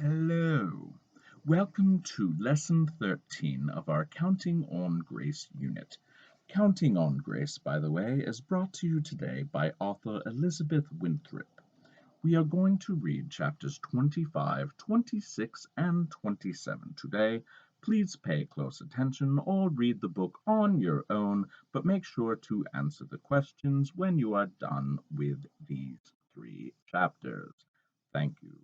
Hello. Welcome to Lesson 13 of our Counting on Grace unit. Counting on Grace, by the way, is brought to you today by author Elizabeth Winthrop. We are going to read chapters 25, 26, and 27 today. Please pay close attention or read the book on your own, but make sure to answer the questions when you are done with these three chapters. Thank you.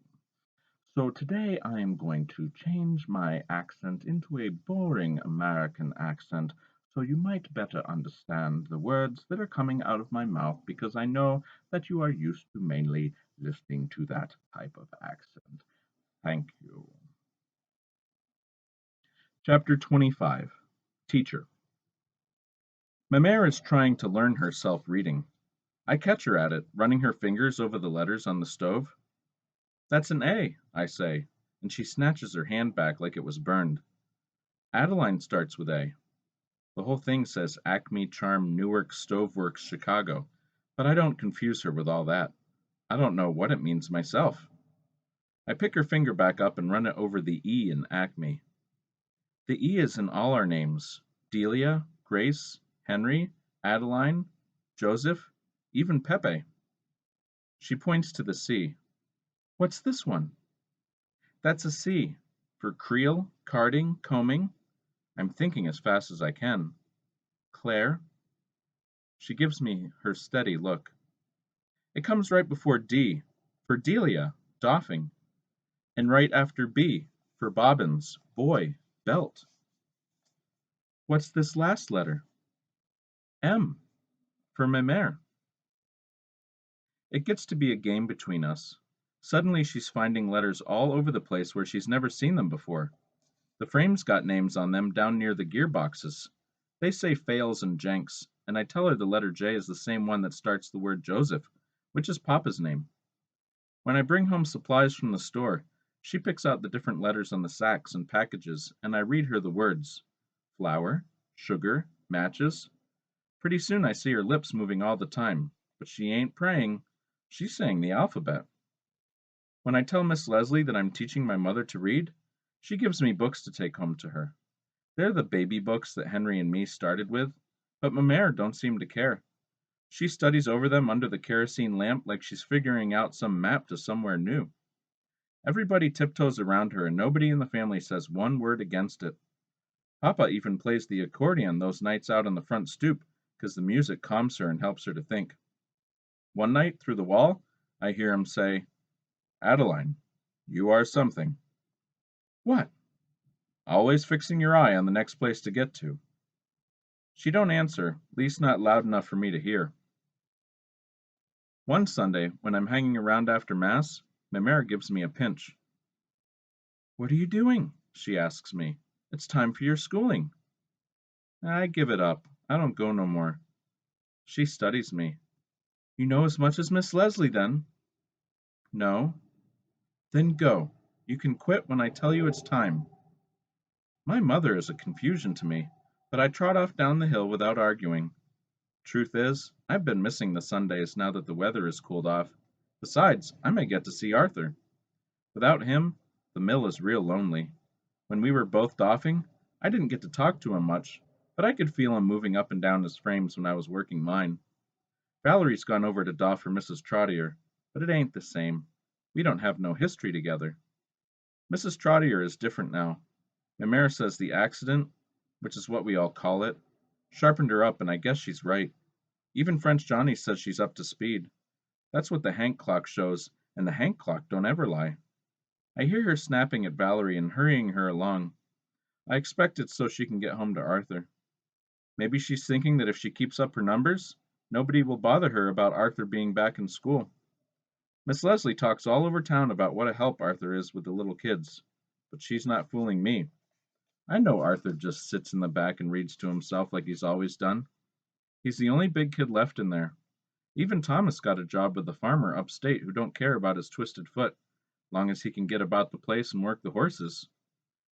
So today I am going to change my accent into a boring American accent so you might better understand the words that are coming out of my mouth because I know that you are used to mainly listening to that type of accent. Thank you. Chapter 25. Teacher. Mamere is trying to learn herself reading. I catch her at it, running her fingers over the letters on the stove. That's an A, I say, and she snatches her hand back like it was burned. Adeline starts with A. The whole thing says Acme Charm Newark Stoveworks Chicago, but I don't confuse her with all that. I don't know what it means myself. I pick her finger back up and run it over the E in Acme. The E is in all our names: Delia, Grace, Henry, Adeline, Joseph, even Pepe. She points to the C. What's this one? That's a C, for creel, carding, combing. I'm thinking as fast as I can. Claire. She gives me her steady look. It comes right before D, for Delia, doffing, and right after B, for bobbins, boy, belt. What's this last letter? M, for Mamere. It gets to be a game between us. Suddenly she's finding letters all over the place where she's never seen them before. The frames got names on them down near the gearboxes. They say Fails and Jenks, and I tell her the letter J is the same one that starts the word Joseph, which is Papa's name. When I bring home supplies from the store, she picks out the different letters on the sacks and packages, and I read her the words: flour, sugar, matches. Pretty soon I see her lips moving all the time, but she ain't praying. She's saying the alphabet. When I tell Miss Leslie that I'm teaching my mother to read, she gives me books to take home to her. They're the baby books that Henry and me started with, but Mamere don't seem to care. She studies over them under the kerosene lamp like she's figuring out some map to somewhere new. Everybody tiptoes around her, and nobody in the family says one word against it. Papa even plays the accordion those nights out on the front stoop, 'cause the music calms her and helps her to think. One night, through the wall, I hear him say, Adeline, you are something. What? Always fixing your eye on the next place to get to. She don't answer, least not loud enough for me to hear. One Sunday, when I'm hanging around after Mass, Mamere gives me a pinch. What are you doing? She asks me. It's time for your schooling. I give it up. I don't go no more. She studies me. You know as much as Miss Leslie, then? No. Then go. You can quit when I tell you it's time. My mother is a confusion to me, but I trot off down the hill without arguing. Truth is, I've been missing the Sundays now that the weather has cooled off. Besides, I may get to see Arthur. Without him, the mill is real lonely. When we were both doffing, I didn't get to talk to him much, but I could feel him moving up and down his frames when I was working mine. Valerie's gone over to doff for Mrs. Trottier, but it ain't the same. We don't have no history together. Mrs. Trottier is different now. Mamere says the accident, which is what we all call it, sharpened her up, and I guess she's right. Even French Johnny says she's up to speed. That's what the Hank clock shows, and the Hank clock don't ever lie. I hear her snapping at Valerie and hurrying her along. I expect it's so she can get home to Arthur. Maybe she's thinking that if she keeps up her numbers, nobody will bother her about Arthur being back in school. Miss Leslie talks all over town about what a help Arthur is with the little kids, but she's not fooling me. I know Arthur just sits in the back and reads to himself like he's always done. He's the only big kid left in there. Even Thomas got a job with the farmer upstate who don't care about his twisted foot, long as he can get about the place and work the horses.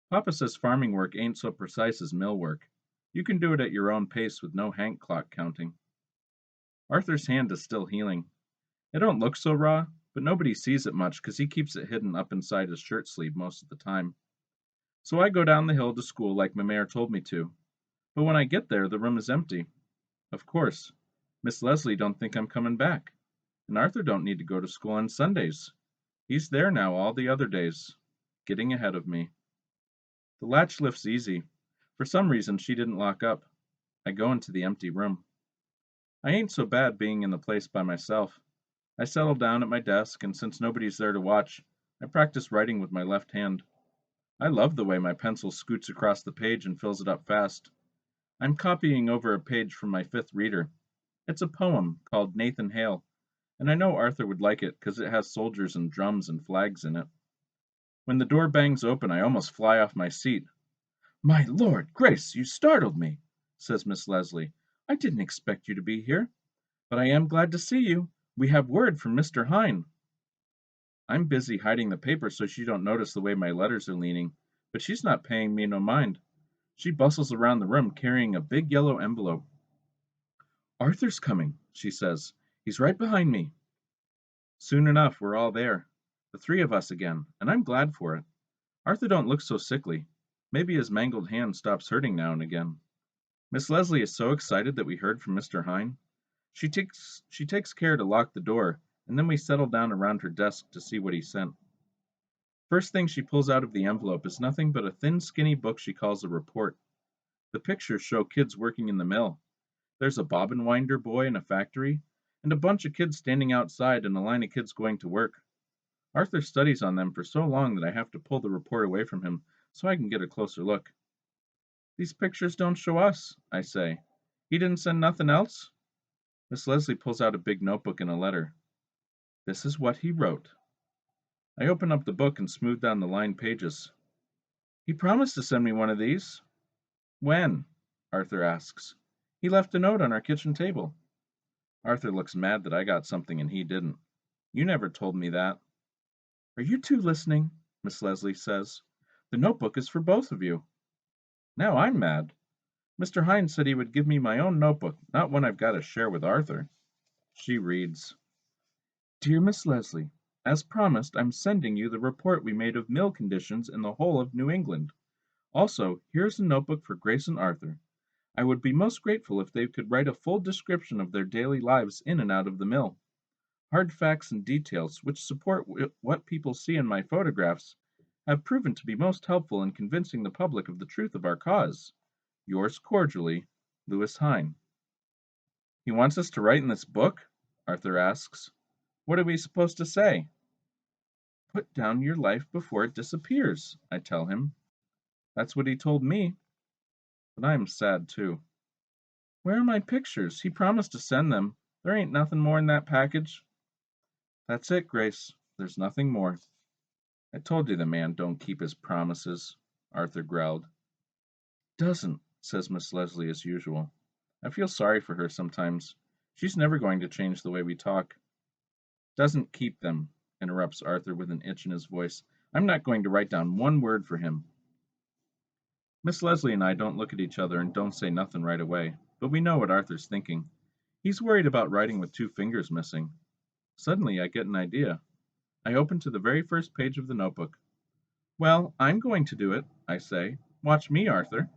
Papa says farming work ain't so precise as mill work. You can do it at your own pace with no Hank clock counting. Arthur's hand is still healing. It don't look so raw, but nobody sees it much because he keeps it hidden up inside his shirt sleeve most of the time. So I go down the hill to school like my mare told me to, but when I get there, the room is empty. Of course, Miss Leslie don't think I'm coming back, and Arthur don't need to go to school on Sundays. He's there now all the other days, getting ahead of me. The latch lifts easy. For some reason, she didn't lock up. I go into the empty room. I ain't so bad being in the place by myself. I settle down at my desk, and since nobody's there to watch, I practice writing with my left hand. I love the way my pencil scoots across the page and fills it up fast. I'm copying over a page from my fifth reader. It's a poem called Nathan Hale, and I know Arthur would like it because it has soldiers and drums and flags in it. When the door bangs open, I almost fly off my seat. "My Lord, Grace, you startled me," says Miss Leslie. "I didn't expect you to be here, but I am glad to see you. We have word from Mr. Hine." I'm busy hiding the paper so she don't notice the way my letters are leaning, but she's not paying me no mind. She bustles around the room carrying a big yellow envelope. "Arthur's coming," she says. "He's right behind me." Soon enough, we're all there, the three of us again, and I'm glad for it. Arthur don't look so sickly. Maybe his mangled hand stops hurting now and again. Miss Leslie is so excited that we heard from Mr. Hine. She takes care to lock the door, and then we settle down around her desk to see what he sent. First thing she pulls out of the envelope is nothing but a thin, skinny book she calls a report. The pictures show kids working in the mill. There's a bobbin winder boy in a factory, and a bunch of kids standing outside and a line of kids going to work. Arthur studies on them for so long that I have to pull the report away from him so I can get a closer look. "These pictures don't show us," I say. "He didn't send nothing else?" Miss Leslie pulls out a big notebook and a letter. This is what he wrote. I open up the book and smooth down the lined pages. "He promised to send me one of these." "When?" Arthur asks. "He left a note on our kitchen table." Arthur looks mad that I got something and he didn't. "You never told me that." "Are you two listening?" Miss Leslie says. "The notebook is for both of you." Now I'm mad. Mr. Hine said he would give me my own notebook, not one I've got to share with Arthur. She reads, "Dear Miss Leslie, as promised, I'm sending you the report we made of mill conditions in the whole of New England. Also, here's a notebook for Grace and Arthur. I would be most grateful if they could write a full description of their daily lives in and out of the mill. Hard facts and details, which support what people see in my photographs, have proven to be most helpful in convincing the public of the truth of our cause. Yours cordially, Lewis Hine." "He wants us to write in this book?" Arthur asks. "What are we supposed to say?" "Put down your life before it disappears," I tell him. That's what he told me. But I am sad too. "Where are my pictures? He promised to send them. There ain't nothing more in that package." "That's it, Grace. There's nothing more." "I told you the man don't keep his promises," Arthur growled. "Doesn't," says Miss Leslie as usual. I feel sorry for her sometimes. She's never going to change the way we talk. "Doesn't keep them," interrupts Arthur with an itch in his voice. "I'm not going to write down one word for him." Miss Leslie and I don't look at each other and don't say nothing right away, but we know what Arthur's thinking. He's worried about writing with two fingers missing. Suddenly I get an idea. I open to the very first page of the notebook. "Well, I'm going to do it," I say. "Watch me, Arthur."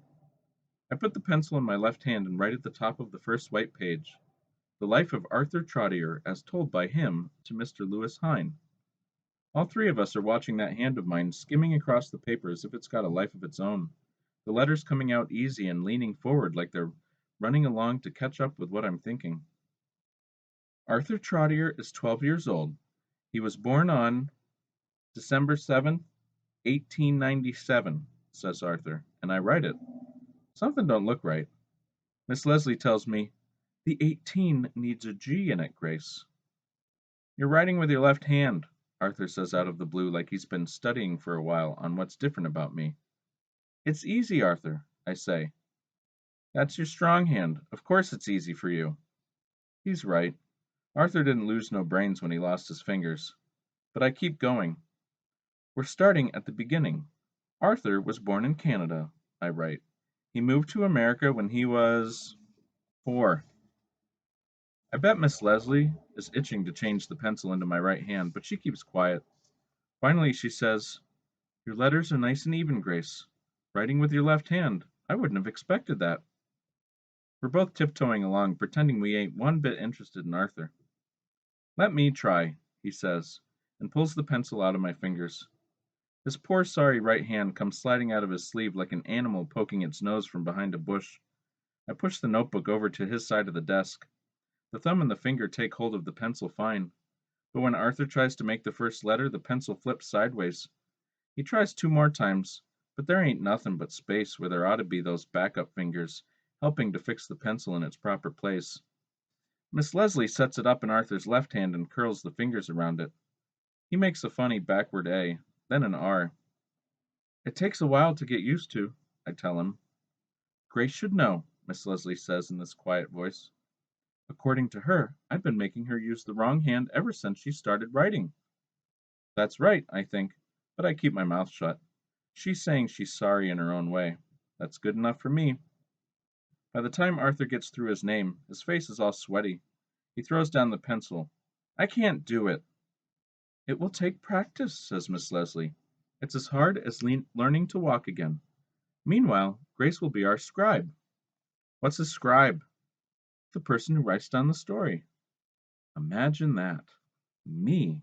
I put the pencil in my left hand and write at the top of the first white page, "The life of Arthur Trottier as told by him to Mr. Lewis Hine." All three of us are watching that hand of mine skimming across the paper as if it's got a life of its own, the letters coming out easy and leaning forward like they're running along to catch up with what I'm thinking. "Arthur Trottier is 12 years old. He was born on December 7th, 1897, says Arthur, and I write it. Something don't look right. Miss Leslie tells me, "The 18 needs a G in it, Grace." "You're writing with your left hand," Arthur says out of the blue like he's been studying for a while on what's different about me. "It's easy, Arthur," I say. "That's your strong hand. Of course it's easy for you." He's right. Arthur didn't lose no brains when he lost his fingers. But I keep going. "We're starting at the beginning. Arthur was born in Canada," I write. "He moved to America when he was 4." I bet Miss Leslie is itching to change the pencil into my right hand, but she keeps quiet. Finally, she says, "Your letters are nice and even, Grace. Writing with your left hand. I wouldn't have expected that." We're both tiptoeing along, pretending we ain't one bit interested in Arthur. "Let me try," he says, and pulls the pencil out of my fingers. His poor sorry right hand comes sliding out of his sleeve like an animal poking its nose from behind a bush. I push the notebook over to his side of the desk. The thumb and the finger take hold of the pencil fine, but when Arthur tries to make the first letter, the pencil flips sideways. He tries 2 more times, but there ain't nothing but space where there ought to be those backup fingers, helping to fix the pencil in its proper place. Miss Leslie sets it up in Arthur's left hand and curls the fingers around it. He makes a funny backward A, then an R. "It takes a while to get used to," I tell him. "Grace should know," Miss Leslie says in this quiet voice. "According to her, I've been making her use the wrong hand ever since she started writing." That's right, I think, but I keep my mouth shut. She's saying she's sorry in her own way. That's good enough for me. By the time Arthur gets through his name, his face is all sweaty. He throws down the pencil. "I can't do it." "It will take practice," says Miss Leslie. "It's as hard as learning to walk again. Meanwhile, Grace will be our scribe." "What's a scribe?" "The person who writes down the story." Imagine that. Me.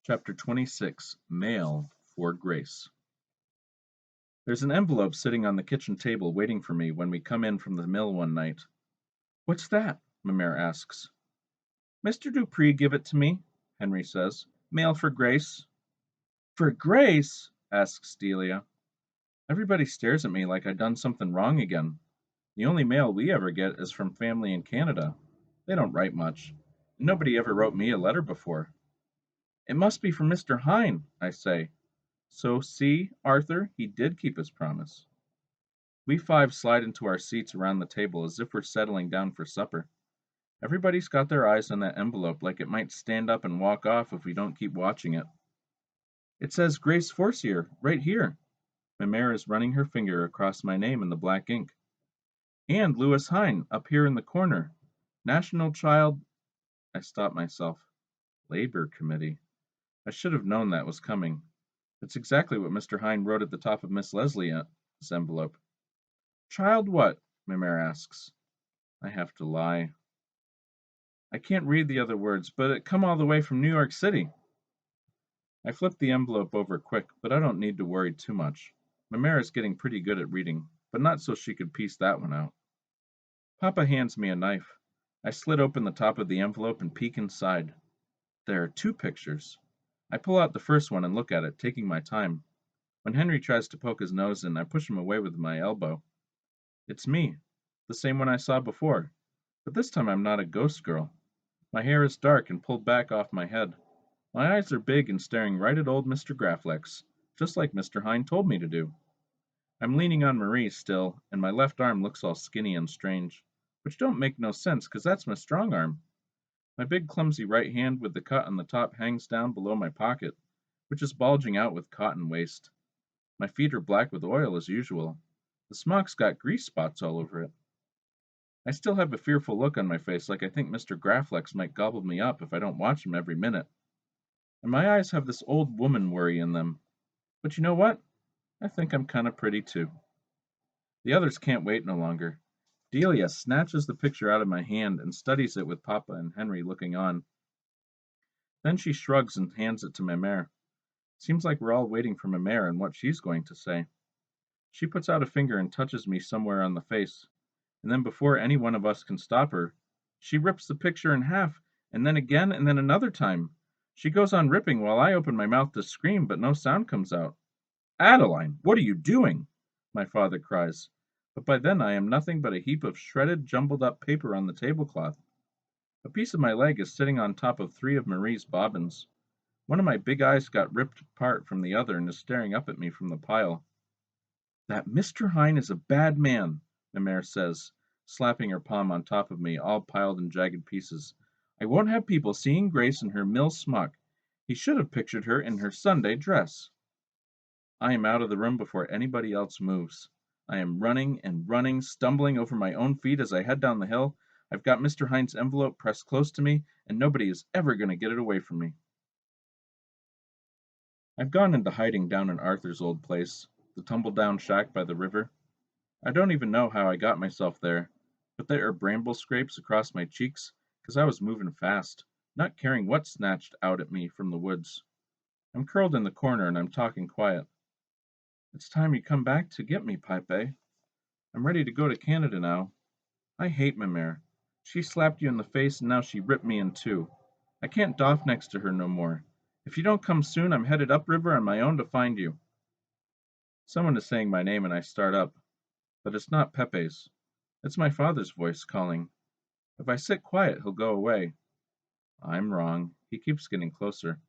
Chapter 26. Mail for Grace. There's an envelope sitting on the kitchen table waiting for me when we come in from the mill one night. "What's that?" Mamere asks. "Mr. Dupree give it to me," Henry says. "Mail for Grace." "For Grace?" asks Delia. Everybody stares at me like I'd done something wrong again. The only mail we ever get is from family in Canada. They don't write much. Nobody ever wrote me a letter before. "It must be from Mr. Hine," I say. So see, Arthur, he did keep his promise. We five slide into our seats around the table as if we're settling down for supper. Everybody's got their eyes on that envelope like it might stand up and walk off if we don't keep watching it. "It says Grace Forcier, right here." Mamere is running her finger across my name in the black ink. "And Louis Hine, up here in the corner. National Child—" I stop myself. Labor Committee. I should have known that was coming. It's exactly what Mr. Hine wrote at the top of Miss Leslie's envelope. "Child what?" Mamere asks. I have to lie. I can't read the other words, but it come all the way from New York City. I flip the envelope over quick, but I don't need to worry too much. Mamere is getting pretty good at reading, but not so she could piece that one out. Papa hands me a knife. I slit open the top of the envelope and peek inside. There are 2 pictures. I pull out the first one and look at it, taking my time. When Henry tries to poke his nose in, I push him away with my elbow. It's me, the same one I saw before, but this time I'm not a ghost girl. My hair is dark and pulled back off my head. My eyes are big and staring right at old Mr. Graflex, just like Mr. Hine told me to do. I'm leaning on Marie still, and my left arm looks all skinny and strange, which don't make no sense, 'cause that's my strong arm. My big clumsy right hand with the cut on the top hangs down below my pocket, which is bulging out with cotton waste. My feet are black with oil as usual. The smock's got grease spots all over it. I still have a fearful look on my face, like I think Mr. Graflex might gobble me up if I don't watch him every minute. And my eyes have this old woman worry in them. But you know what? I think I'm kind of pretty too. The others can't wait no longer. Delia snatches the picture out of my hand and studies it with Papa and Henry looking on. Then she shrugs and hands it to Mamere. Seems like we're all waiting for Mamere and what she's going to say. She puts out a finger and touches me somewhere on the face, and then before any one of us can stop her, she rips the picture in half, and then again, and then another time. She goes on ripping while I open my mouth to scream, but no sound comes out. "Adeline, what are you doing?" my father cries, but by then I am nothing but a heap of shredded, jumbled up paper on the tablecloth. A piece of my leg is sitting on top of 3 of Marie's bobbins. One of my big eyes got ripped apart from the other and is staring up at me from the pile. "That Mr. Hine is a bad man," Mamere says, slapping her palm on top of me, all piled in jagged pieces. "I won't have people seeing Grace in her mill smock. He should have pictured her in her Sunday dress." I am out of the room before anybody else moves. I am running and running, stumbling over my own feet as I head down the hill. I've got Mr. Hind's envelope pressed close to me, and nobody is ever going to get it away from me. I've gone into hiding down in Arthur's old place, the tumble-down shack by the river. I don't even know how I got myself there, but there are bramble scrapes across my cheeks because I was moving fast, not caring what snatched out at me from the woods. I'm curled in the corner and I'm talking quiet. It's time you come back to get me, Pipe. I'm ready to go to Canada now. I hate my mare. She slapped you in the face and now she ripped me in two. I can't doff next to her no more. If you don't come soon, I'm headed upriver on my own to find you. Someone is saying my name and I start up, but it's not Pepe's. It's my father's voice calling. If I sit quiet, he'll go away. I'm wrong. He keeps getting closer.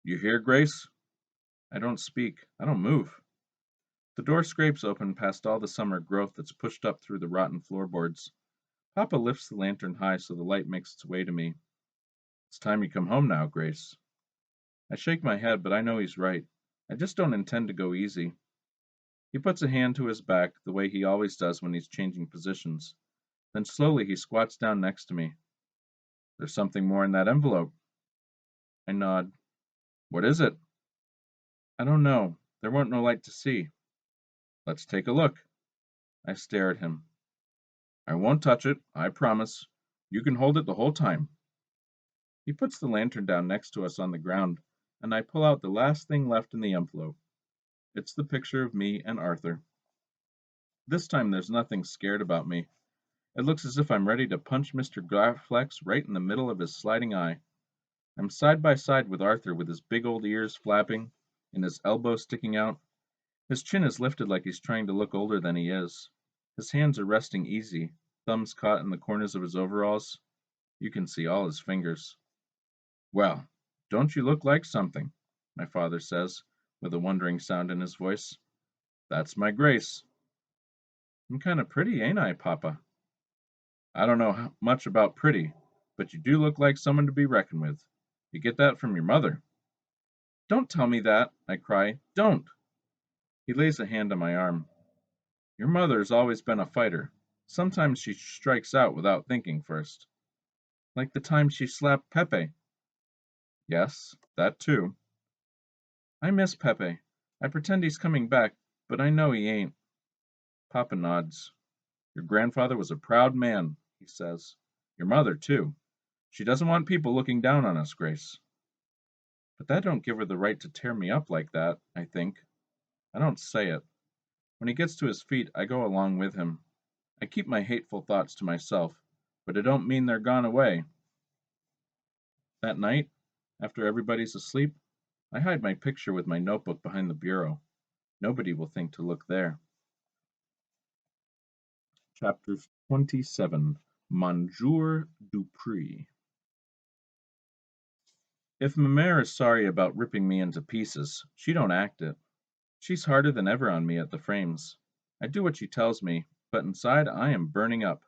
You hear, Grace? I don't speak. I don't move. The door scrapes open past all the summer growth that's pushed up through the rotten floorboards. Papa lifts the lantern high so the light makes its way to me. It's time you come home now, Grace. I shake my head, but I know he's right. I just don't intend to go easy. He puts a hand to his back, the way he always does when he's changing positions. Then slowly he squats down next to me. There's something more in that envelope. I nod. What is it? I don't know. There weren't no light to see. Let's take a look. I stare at him. I won't touch it, I promise. You can hold it the whole time. He puts the lantern down next to us on the ground, and I pull out the last thing left in the envelope. It's the picture of me and Arthur. This time there's nothing scared about me. It looks as if I'm ready to punch Mr. Garflex right in the middle of his sliding eye. I'm side by side with Arthur with his big old ears flapping and his elbow sticking out. His chin is lifted like he's trying to look older than he is. His hands are resting easy, thumbs caught in the corners of his overalls. You can see all his fingers. Well, don't you look like something? My father says, with a wondering sound in his voice. That's my Grace. I'm kind of pretty, ain't I, Papa? I don't know much about pretty, but you do look like someone to be reckoned with. You get that from your mother. Don't tell me that, I cry. Don't. He lays a hand on my arm. Your mother's always been a fighter. Sometimes she strikes out without thinking first. Like the time she slapped Pepe. Yes, that too. I miss Pepe. I pretend he's coming back, but I know he ain't. Papa nods. Your grandfather was a proud man, he says. Your mother, too. She doesn't want people looking down on us, Grace. But that don't give her the right to tear me up like that, I think. I don't say it. When he gets to his feet, I go along with him. I keep my hateful thoughts to myself, but it don't mean they're gone away. That night, after everybody's asleep, I hide my picture with my notebook behind the bureau. Nobody will think to look there. Chapter 27. Monsieur Dupree. If Mamère is sorry about ripping me into pieces, she don't act it. She's harder than ever on me at the frames. I do what she tells me, but inside I am burning up.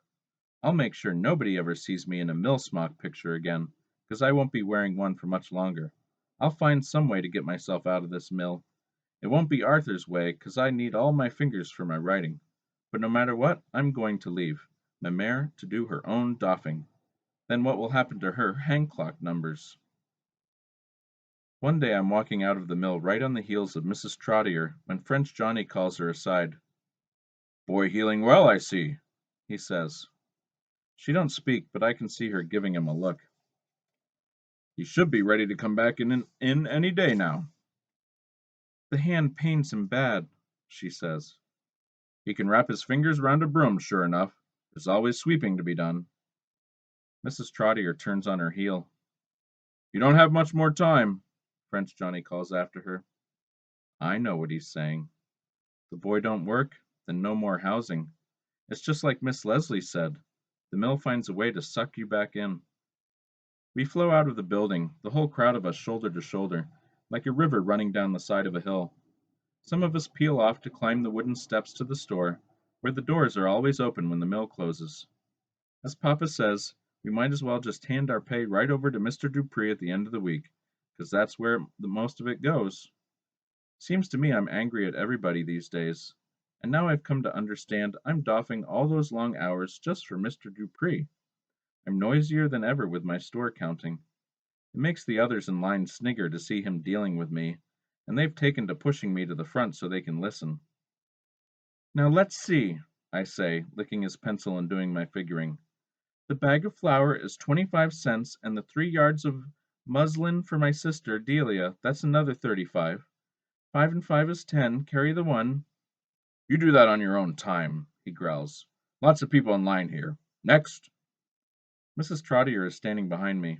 I'll make sure nobody ever sees me in a mill smock picture again, 'cause I won't be wearing one for much longer. I'll find some way to get myself out of this mill. It won't be Arthur's way, 'cause I need all my fingers for my writing. But no matter what, I'm going to leave Mamère to do her own doffing. Then what will happen to her hang clock numbers? One day I'm walking out of the mill right on the heels of Mrs. Trottier when French Johnny calls her aside. Boy healing well, I see, he says. She don't speak, but I can see her giving him a look. He should be ready to come back in any day now. The hand pains him bad, she says. He can wrap his fingers round a broom, sure enough. There's always sweeping to be done. Mrs. Trottier turns on her heel. You don't have much more time, French Johnny calls after her. I know what he's saying. The boy don't work, then no more housing. It's just like Miss Leslie said. The mill finds a way to suck you back in. We flow out of the building, the whole crowd of us shoulder to shoulder, like a river running down the side of a hill. Some of us peel off to climb the wooden steps to the store, where the doors are always open when the mill closes. As Papa says, we might as well just hand our pay right over to Mr. Dupree at the end of the week, 'cause that's where the most of it goes. Seems to me I'm angry at everybody these days. And now I've come to understand I'm doffing all those long hours just for Mr. Dupree. I'm noisier than ever with my store counting. It makes the others in line snigger to see him dealing with me, and they've taken to pushing me to the front so they can listen. Now let's see, I say, licking his pencil and doing my figuring. The bag of flour is 25 cents, and the 3 yards of muslin for my sister, Delia, that's another 35. 5 and 5 is 10, carry the 1. You do that on your own time, he growls. Lots of people in line here. Next. Mrs. Trottier is standing behind me.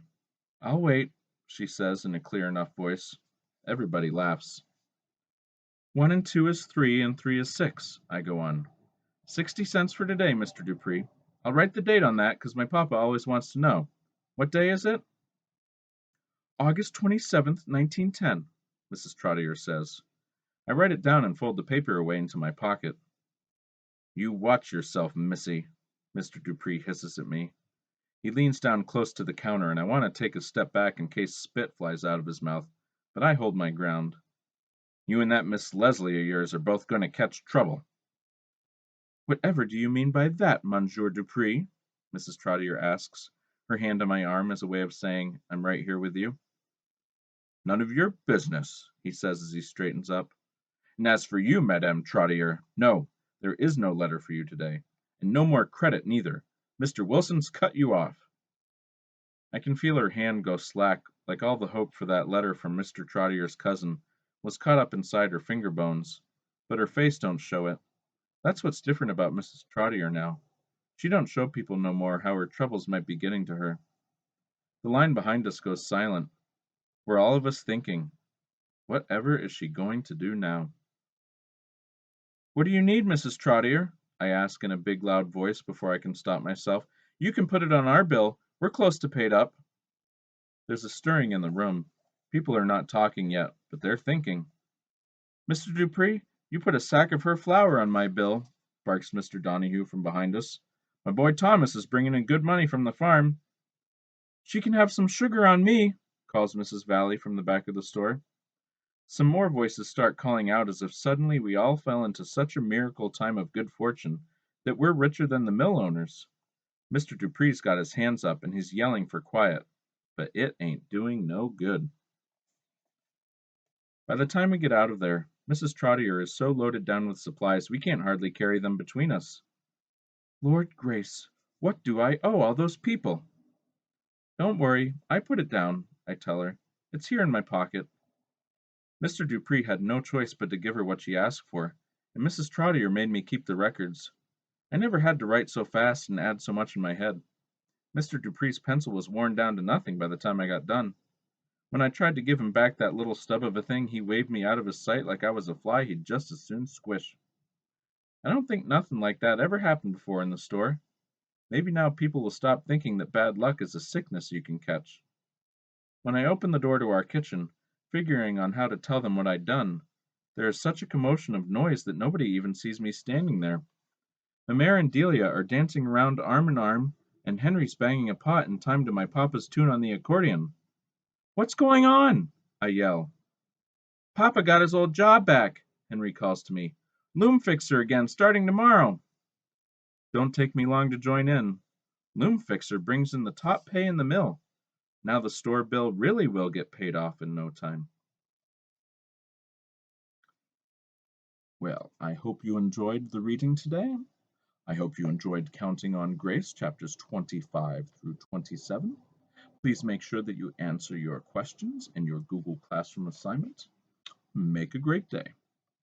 I'll wait, she says in a clear enough voice. Everybody laughs. 1 and 2 is 3, and 3 is 6, I go on. 60 cents for today, Mr. Dupree. I'll write the date on that, 'cause my papa always wants to know. What day is it? August 27th, 1910, Mrs. Trottier says. I write it down and fold the paper away into my pocket. You watch yourself, missy, Mr. Dupree hisses at me. He leans down close to the counter, and I want to take a step back in case spit flies out of his mouth, but I hold my ground. You and that Miss Leslie of yours are both going to catch trouble. Whatever do you mean by that, Monsieur Dupree? Mrs. Trottier asks, her hand on my arm as a way of saying, I'm right here with you. None of your business, he says as he straightens up. And as for you, Madame Trottier, no, there is no letter for you today, and no more credit neither. Mr. Wilson's cut you off. I can feel her hand go slack, like all the hope for that letter from Mr. Trottier's cousin was caught up inside her finger bones, but her face don't show it. That's what's different about Mrs. Trottier now. She don't show people no more how her troubles might be getting to her. The line behind us goes silent. We're all of us thinking, whatever is she going to do now? What do you need, Mrs. Trottier? I ask in a big loud voice before I can stop myself. You can put it on our bill. We're close to paid up. There's a stirring in the room. People are not talking yet, but they're thinking. Mr. Dupree, you put a sack of her flour on my bill, barks Mr. Donahue from behind us. My boy Thomas is bringing in good money from the farm. She can have some sugar on me, calls Mrs. Valley from the back of the store. Some more voices start calling out as if suddenly we all fell into such a miracle time of good fortune that we're richer than the mill owners. Mr. Dupree's got his hands up and he's yelling for quiet, but it ain't doing no good. By the time we get out of there, Mrs. Trottier is so loaded down with supplies we can't hardly carry them between us. Lord Grace, what do I owe all those people? Don't worry, I put it down, I tell her. It's here in my pocket. Mr. Dupree had no choice but to give her what she asked for, and Mrs. Trottier made me keep the records. I never had to write so fast and add so much in my head. Mr. Dupree's pencil was worn down to nothing by the time I got done. When I tried to give him back that little stub of a thing, he waved me out of his sight like I was a fly he'd just as soon squish. I don't think nothing like that ever happened before in the store. Maybe now people will stop thinking that bad luck is a sickness you can catch. When I opened the door to our kitchen, figuring on how to tell them what I'd done, there is such a commotion of noise that nobody even sees me standing there. The mare and Delia are dancing around arm in arm, and Henry's banging a pot in time to my papa's tune on the accordion. What's going on? I yell. Papa got his old job back, Henry calls to me. Loom fixer again, starting tomorrow. Don't take me long to join in. Loom fixer brings in the top pay in the mill. Now the store bill really will get paid off in no time. Well, I hope you enjoyed the reading today. I hope you enjoyed Counting on Grace, chapters 25 through 27. Please make sure that you answer your questions in your Google Classroom assignment. Make a great day.